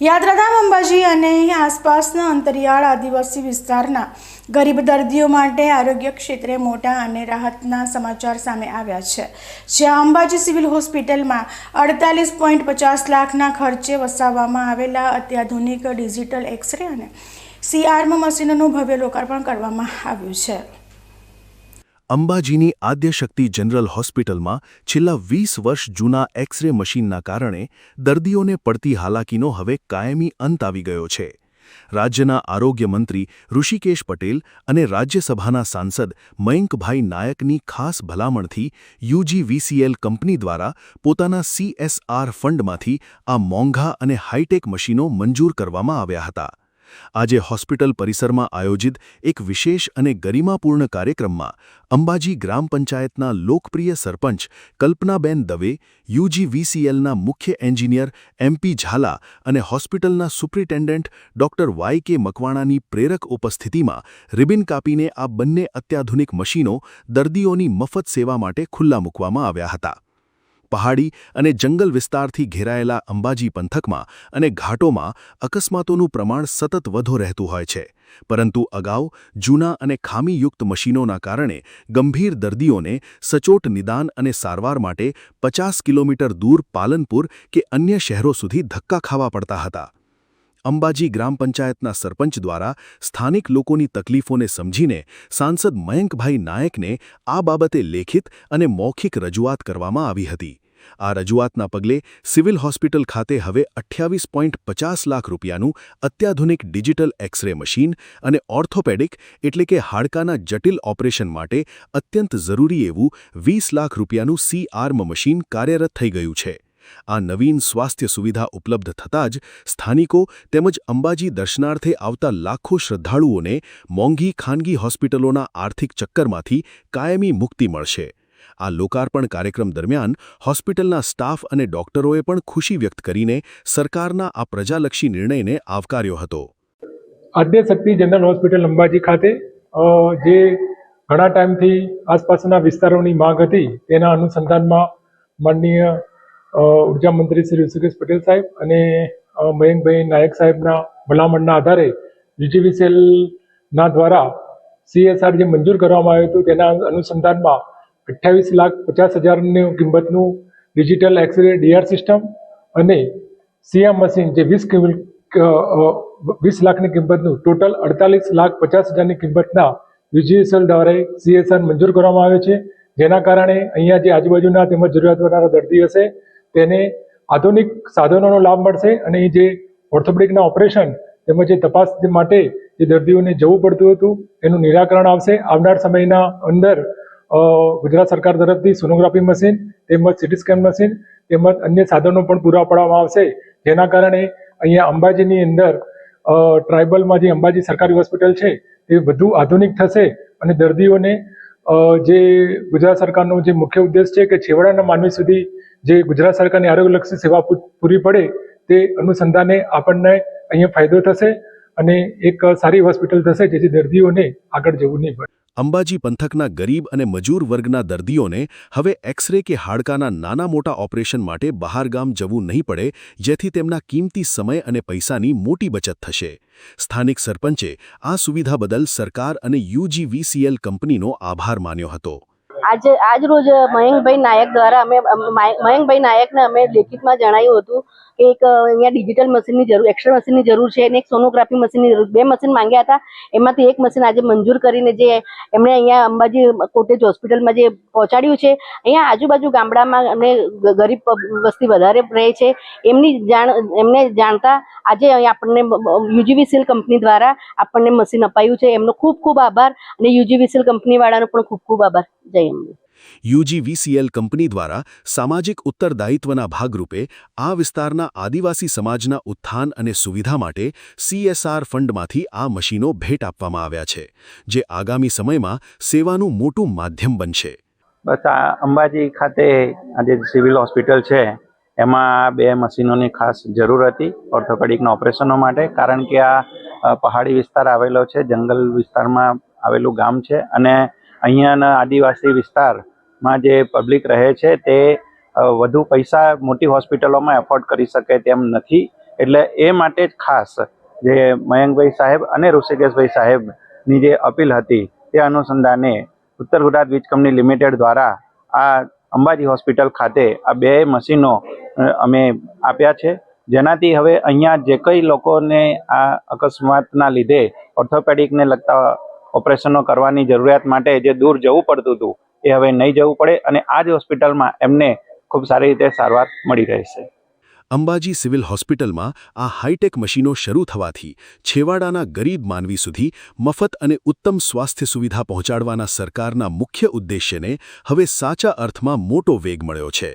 યાત્રાધામ અંબાજી અને આસપાસના અંતરિયાળ આદિવાસી વિસ્તારના ગરીબ દર્દીઓ માટે આરોગ્ય ક્ષેત્રે મોટા અને રાહતના સમાચાર સામે આવ્યા છે, જ્યાં અંબાજી સિવિલ હોસ્પિટલમાં 48.50 લાખના ખર્ચે વસાવવામાં આવેલા અત્યાધુનિક ડિજિટલ એક્સ-રે અને સી-આર્મ મશીનનું ભવ્ય લોકાર્પણ કરવામાં આવ્યું છે। અંબાજીની આદ્યશક્તિ જનરલ હોસ્પિટલમાં છેલ્લા 20 વર્ષ જૂના એક્સ-રે મશીનના કારણે દર્દીઓને પડતી હાલાકીનો હવે કાયમી અંત આવી ગયો છે। રાજ્યના આરોગ્ય મંત્રી ઋષિકેશ પટેલ અને રાજ્યસભાના સાંસદ મયંકભાઈ નાયકની ખાસ ભલામણથી UGVCL કંપની દ્વારા પોતાના CSR ફંડમાંથી આ મોંઘા અને હાઈટેક મશીનો મંજૂર કરવામાં આવ્યા હતા। આજે હોસ્પિટલ પરિસરમાં આયોજિત એક વિશેષ અને ગરિમાપૂર્ણ કાર્યક્રમમાં અંબાજી ગ્રામ પંચાયતના લોકપ્રિય સરપંચ કલ્પનાબેન દવે, UGVCLના મુખ્ય એન્જિનિયર MP ઝાલા અને હોસ્પિટલના સુપ્રિન્ટેન્ડન્ટ ડોક્ટર YK મકવાણાની પ્રેરક ઉપસ્થિતિમાં રિબિન કાપીને આ બંને અત્યાધુનિક મશીનો દર્દીઓની મફત સેવા માટે ખુલ્લા મૂકવામાં આવ્યા હતા। પહાડી અને જંગલ વિસ્તારથી ઘેરાયેલા અંબાજી પંથકમાં અને ઘાટોમાં અકસ્માતોનું પ્રમાણ સતત વધુ રહેતું હોય છે, પરંતુ અગાઉ જૂના અને ખામીયુક્ત મશીનોના કારણે ગંભીર દર્દીઓને સચોટ નિદાન અને સારવાર માટે 50 કિલોમીટર દૂર પાલનપુર કે અન્ય શહેરો સુધી ધક્કા ખાવા પડતા હતા। અંબાજી ગ્રામ પંચાયતના સરપંચ દ્વારા સ્થાનિક લોકોની તકલીફોને સમજીને સાંસદ મયંકભાઈ નાયકને આ બાબતે લેખિત અને મૌખિક રજૂઆત કરવામાં આવી હતી। આ રજૂઆતના પગલે સિવિલ હોસ્પિટલ ખાતે હવે 28.50 લાખ રૂપિયાનું અત્યાધુનિક ડિજિટલ એક્સ-રે મશીન અને ઓર્થોપેડિક એટલે કે હાડકાના જટિલ ઓપરેશન માટે અત્યંત જરૂરી એવું 20 લાખ રૂપિયાનું સી-આર્મ મશીન કાર્યરત થઈ ગયું છે। આ નવીન સ્વાસ્થ્ય સુવિધા ઉપલબ્ધ થતાં જ સ્થાનિકો તેમજ અંબાજી દર્શનાર્થે આવતા લાખો શ્રદ્ધાળુઓને મોંઘી ખાનગી હોસ્પિટલોના આર્થિક ચક્કરમાંથી કાયમી મુક્તિ મળશે। આ લોકાર્પણ કાર્યક્રમ દરમિયાન હોસ્પિટલના સ્ટાફ અને ડોક્ટરોએ પણ ખુશી વ્યક્ત કરીને સરકારના આ પ્રજાલક્ષી નિર્ણયને આવકાર્યો હતો। આદ્યશક્તિ જનરલ હોસ્પિટલ અંબાજી ખાતે જે ઘણા ટાઈમથી આસપાસના વિસ્તારોની માંગ હતી, તેના અનુસંધાનમાં માનનીય ઉર્જા મંત્રી શ્રી ઋષિકેશ પટેલ સાહેબ અને મયંકભાઈ નાયક સાહેબના ભલામણના આધારે UGVCLના દ્વારા CSR જે મંજૂર કરવામાં આવ્યું હતું, તેના અનુસંધાનમાં 28,50,000ની કિંમતનું ડિજિટલ એક્સ-રે DR સિસ્ટમ અને CM મશીન જે 20 લાખની કિંમતનું ટોટલ 48,50,000ની કિંમતના UGVCL દ્વારા CSR મંજૂર કરવામાં આવે છે, જેના કારણે અહીંયા જે આજુબાજુના તેમજ જરૂરિયાતવાળા દર્દી હશે તેને આધુનિક સાધનોનો લાભ મળશે અને જે ઓર્થોપેડિકના ઓપરેશન તેમજ જે તપાસ માટે જે દર્દીઓને જવું પડતું હતું એનું નિરાકરણ આવશે। આવનાર સમયના અંદર ગુજરાત સરકાર તરફથી સોનોગ્રાફી મશીન તેમજ CT સ્કેન મશીન તેમજ અન્ય સાધનો પણ પૂરા પાડવામાં આવશે, જેના કારણે અહીંયા અંબાજીની અંદર ટ્રાઇબલમાં જે અંબાજી સરકારી હોસ્પિટલ છે તે વધુ આધુનિક થશે અને દર્દીઓને જે ગુજરાત સરકારનો જે મુખ્ય ઉદ્દેશ છે કે છેવાડાના માનવી સુધી જે ગુજરાત સરકારની આરોગ્યલક્ષી સેવા પૂરી પડે તે અનુસંધાને આપણને અહીંયા ફાયદો થશે અને એક સારી હોસ્પિટલ થશે, જેથી દર્દીઓને આગળ જવું નહીં પડે। અંબાજી પંથકના ગરીબ અને મજૂર વર્ગના દર્દીઓને હવે એક્સ-રે કે હાડકાના નાના મોટા ઓપરેશન માટે બહારગામ જવું નહીં પડે, જેથી તેમના કિંમતી સમય અને પૈસાની મોટી બચત થશે। સ્થાનિક સરપંચે આ સુવિધા બદલ સરકાર અને UGVCL કંપનીનો આભાર માન્યો હતો। આજ રોજ મયંકભાઈ નાયક દ્વારા મયંકભાઈ નાયકને અમે લેખિતમાં જણાવ્યું હતું કે એક અહીંયા ડિજિટલ મશીનની જરૂર, એક્સ-રે મશીનની જરૂર છે અને એક સોનોગ્રાફી મશીનની જરૂર, 2 મશીન માંગ્યા હતા, એમાંથી એક મશીન આજે મંજૂર કરીને જે એમણે અહીંયા અંબાજી કોટેજ હોસ્પિટલમાં જે પહોંચાડ્યું છે। અહીંયા આજુબાજુ ગામડામાં અને ગરીબ વસ્તી વધારે રહે છે, એમને જાણતા આજે આપણને UGVCL કંપની દ્વારા આપણને મશીન અપાયું છે, એમનો ખૂબ ખૂબ આભાર અને UGVCL કંપનીવાળાનો પણ ખૂબ ખૂબ આભાર। જય અંબે। UGVCL કંપની દ્વારા સામાજિક ઉત્તરદાયિત્વના ભાગરૂપે આ વિસ્તારના આદિવાસી સમાજના ઉત્થાન અને સુવિધા માટે CSR ફંડમાંથી આ મશીનો ભેટ આપવામાં આવ્યા છે, જે આગામી સમયમાં સેવાનું મોટું માધ્યમ બનશે। બસ આ અંબાજી ખાતે આજે સિવિલ હોસ્પિટલ છે એમાં 2 મશીનોની ખાસ જરૂર હતી ઓર્થોપેડિકના ઓપરેશનો માટે, કારણ કે આ પહાડી વિસ્તાર આવેલો છે, જંગલ વિસ્તારમાં આવેલું ગામ છે અને અહીંયાના આદિવાસી વિસ્તારમાં જે પબ્લિક રહે છે તે વધુ પૈસા મોટી હોસ્પિટલોમાં એફોર્ડ કરી શકે તેમ નથી, એટલે એ માટે જ ખાસ જે મયંકભાઈ સાહેબ અને ઋષિકેશભાઈ સાહેબની જે અપીલ હતી તે અનુસંધાને ઉત્તર ગુજરાત વીજ કંપની લિમિટેડ દ્વારા આ અંબાજી હોસ્પિટલ ખાતે આ 2 મશીનો અમે આપ્યા છે, જેનાથી હવે અહીંયા જે કંઈ લોકોને આ અકસ્માતના લીધે ઓર્થોપેડિકને લગતા ઓપરેશનો કરવાની જરૂરિયાત માટે જે દૂર જવું પડતું હતું એ હવે નહીં જવું પડે અને આ જ હોસ્પિટલમાં એમને ખૂબ સારી રીતે સારવાર મળી રહેશે. અંબાજી સિવિલ હોસ્પિટલમાં આ હાઈટેક મશીનો શરૂ થવાથી છેવાડાના ગરીબ માનવી સુધી મફત અને ઉત્તમ સ્વાસ્થ્ય સુવિધા પહોંચાડવાના સરકારના મુખ્ય ઉદ્દેશ્યને હવે સાચા અર્થમાં મોટો વેગ મળ્યો છે.